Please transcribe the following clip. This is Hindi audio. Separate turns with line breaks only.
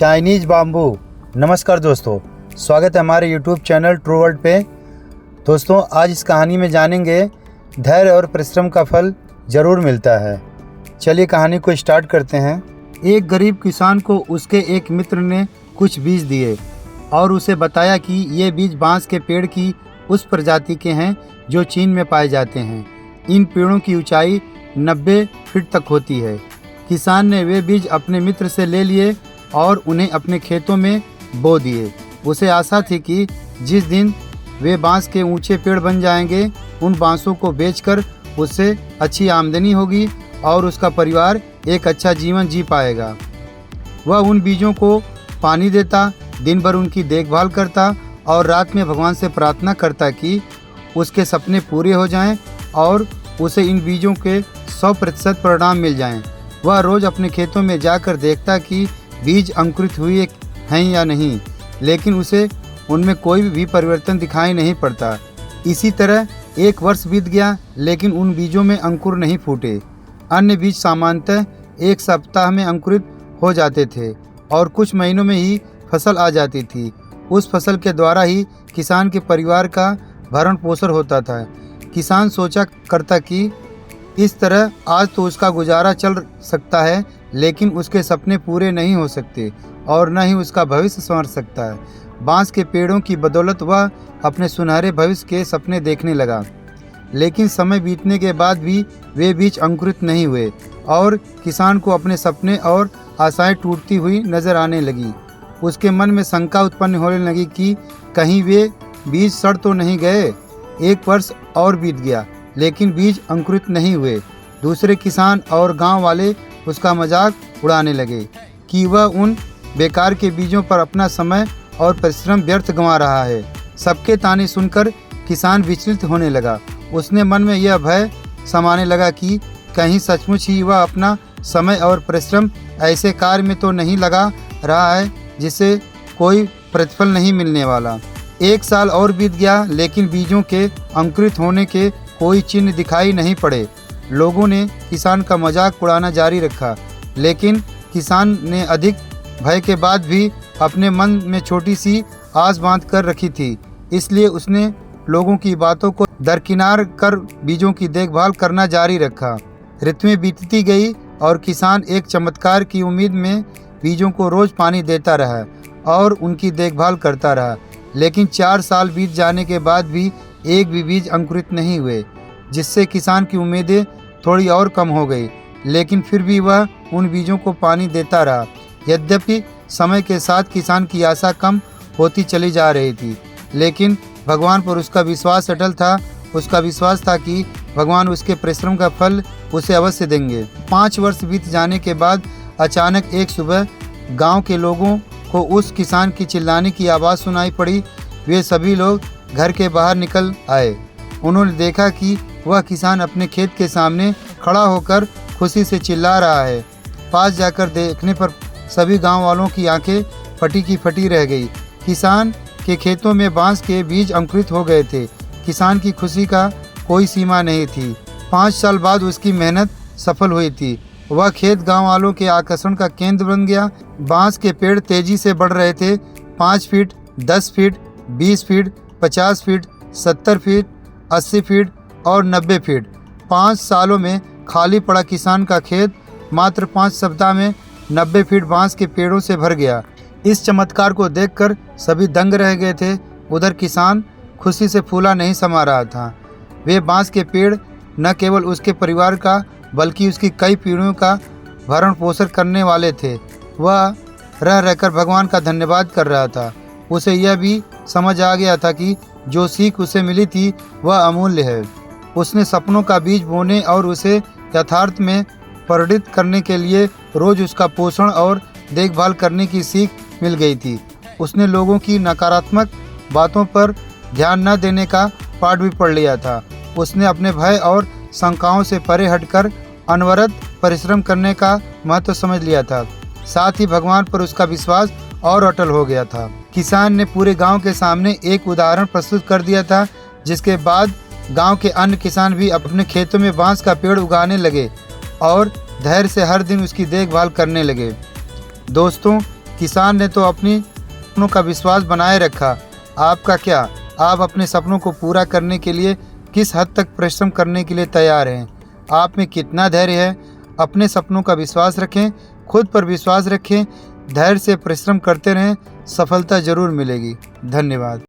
Chinese bamboo. नमस्कार दोस्तों, स्वागत है हमारे यूट्यूब चैनल ट्रू वर्ल्ड पे। दोस्तों, आज इस कहानी में जानेंगे धैर्य और परिश्रम का फल ज़रूर मिलता है। चलिए कहानी को स्टार्ट करते हैं। एक गरीब किसान को उसके एक मित्र ने कुछ बीज दिए और उसे बताया कि ये बीज बांस के पेड़ की उस प्रजाति के हैं जो चीन में पाए जाते हैं। इन पेड़ों की ऊंचाई 90 फीट तक होती है। किसान ने वे बीज अपने मित्र से ले लिए और उन्हें अपने खेतों में बो दिए। उसे आशा थी कि जिस दिन वे बांस के ऊंचे पेड़ बन जाएंगे, उन बांसों को बेचकर उससे अच्छी आमदनी होगी और उसका परिवार एक अच्छा जीवन जी पाएगा। वह उन बीजों को पानी देता, दिन भर उनकी देखभाल करता और रात में भगवान से प्रार्थना करता कि उसके सपने पूरे हो जाएं और उसे इन बीजों के 100% परिणाम मिल जाएं। वह रोज़ अपने खेतों में जाकर देखता कि बीज अंकुरित हुए हैं या नहीं, लेकिन उसे उनमें कोई भी परिवर्तन दिखाई नहीं पड़ता। इसी तरह एक वर्ष बीत गया, लेकिन उन बीजों में अंकुर नहीं फूटे। अन्य बीज सामान्यतः एक सप्ताह में अंकुरित हो जाते थे और कुछ महीनों में ही फसल आ जाती थी। उस फसल के द्वारा ही किसान के परिवार का भरण पोषण होता था। किसान सोचा करता कि इस तरह आज तो उसका गुजारा चल सकता है, लेकिन उसके सपने पूरे नहीं हो सकते और न ही उसका भविष्य संवर सकता है। बांस के पेड़ों की बदौलत वह अपने सुनहरे भविष्य के सपने देखने लगा, लेकिन समय बीतने के बाद भी वे बीज अंकुरित नहीं हुए और किसान को अपने सपने और आशाएं टूटती हुई नजर आने लगी। उसके मन में शंका उत्पन्न होने लगी कि कहीं वे बीज सड़ तो नहीं गए। एक वर्ष और बीत गया, लेकिन बीज अंकुरित नहीं हुए। दूसरे किसान और गांव वाले उसका मजाक उड़ाने लगे कि वह उन बेकार के बीजों पर अपना समय और परिश्रम व्यर्थ गंवा रहा है। सबके ताने सुनकर किसान विचलित होने लगा। उसने मन में यह भय समाने लगा कि कहीं सचमुच ही वह अपना समय और परिश्रम ऐसे कार्य में तो नहीं लगा रहा है जिससे कोई प्रतिफल नहीं मिलने वाला। एक साल और बीत गया, लेकिन बीजों के अंकुरित होने के कोई चिन्ह दिखाई नहीं पड़े। लोगों ने किसान का मजाक उड़ाना जारी रखा, लेकिन किसान ने अधिक भय के बाद भी अपने मन में छोटी सी आस बांध कर रखी थी। इसलिए उसने लोगों की बातों को दरकिनार कर बीजों की देखभाल करना जारी रखा। ऋतुएं बीतती गई और किसान एक चमत्कार की उम्मीद में बीजों को रोज पानी देता रहा और उनकी देखभाल करता रहा। लेकिन 4 साल बीत जाने के बाद भी एक भी बीज अंकुरित नहीं हुए, जिससे किसान की उम्मीदें थोड़ी और कम हो गई। लेकिन फिर भी वह उन बीजों को पानी देता रहा। यद्यपि समय के साथ किसान की आशा कम होती चली जा रही थी, लेकिन भगवान पर उसका विश्वास अटल था। उसका विश्वास था कि भगवान उसके परिश्रम का फल उसे अवश्य देंगे। 5 वर्ष बीत जाने के बाद अचानक एक सुबह गांव के लोगों को उस किसान की चिल्लाने की आवाज़ सुनाई पड़ी। वे सभी लोग घर के बाहर निकल आए। उन्होंने देखा कि वह किसान अपने खेत के सामने खड़ा होकर खुशी से चिल्ला रहा है। पास जाकर देखने पर सभी गांव वालों की आंखें फटी की फटी रह गई। किसान के खेतों में बांस के बीज अंकुरित हो गए थे। किसान की खुशी का कोई सीमा नहीं थी। 5 साल बाद उसकी मेहनत सफल हुई थी। वह खेत गांव वालों के आकर्षण का केंद्र बन गया। बांस के पेड़ तेजी से बढ़ रहे थे। 5 feet, 10 feet, 20 feet, 50 feet, 70 feet, 80 feet और 90 फीट। 5 सालों में खाली पड़ा किसान का खेत मात्र 5 सप्ताह में 90 फीट बांस के पेड़ों से भर गया। इस चमत्कार को देखकर सभी दंग रह गए थे। उधर किसान खुशी से फूला नहीं समा रहा था। वे बांस के पेड़ न केवल उसके परिवार का बल्कि उसकी कई पीढ़ियों का भरण पोषण करने वाले थे। वह रह रहकर भगवान का धन्यवाद कर रहा था। उसे यह भी समझ आ गया था कि जो सीख उसे मिली थी वह अमूल्य है। उसने सपनों का बीज बोने और उसे यथार्थ में परिणित करने के लिए रोज उसका पोषण और देखभाल करने की सीख मिल गई थी। उसने लोगों की नकारात्मक बातों पर ध्यान न देने का पाठ भी पढ़ लिया था। उसने अपने भय और शंकाओं से परे हटकर अनवरत परिश्रम करने का महत्व समझ लिया था। साथ ही भगवान पर उसका विश्वास और अटल हो गया था। किसान ने पूरे गांव के सामने एक उदाहरण प्रस्तुत कर दिया था, जिसके बाद गांव के अन्य किसान भी अपने खेतों में बांस का पेड़ उगाने लगे और धैर्य से हर दिन उसकी देखभाल करने लगे। दोस्तों, किसान ने तो अपनी सपनों का विश्वास बनाए रखा। आपका क्या? आप अपने सपनों को पूरा करने के लिए किस हद तक परिश्रम करने के लिए तैयार हैं? आप में कितना धैर्य है? अपने सपनों का विश्वास रखें, खुद पर विश्वास रखें, धैर्य से परिश्रम करते रहें, सफलता जरूर मिलेगी। धन्यवाद।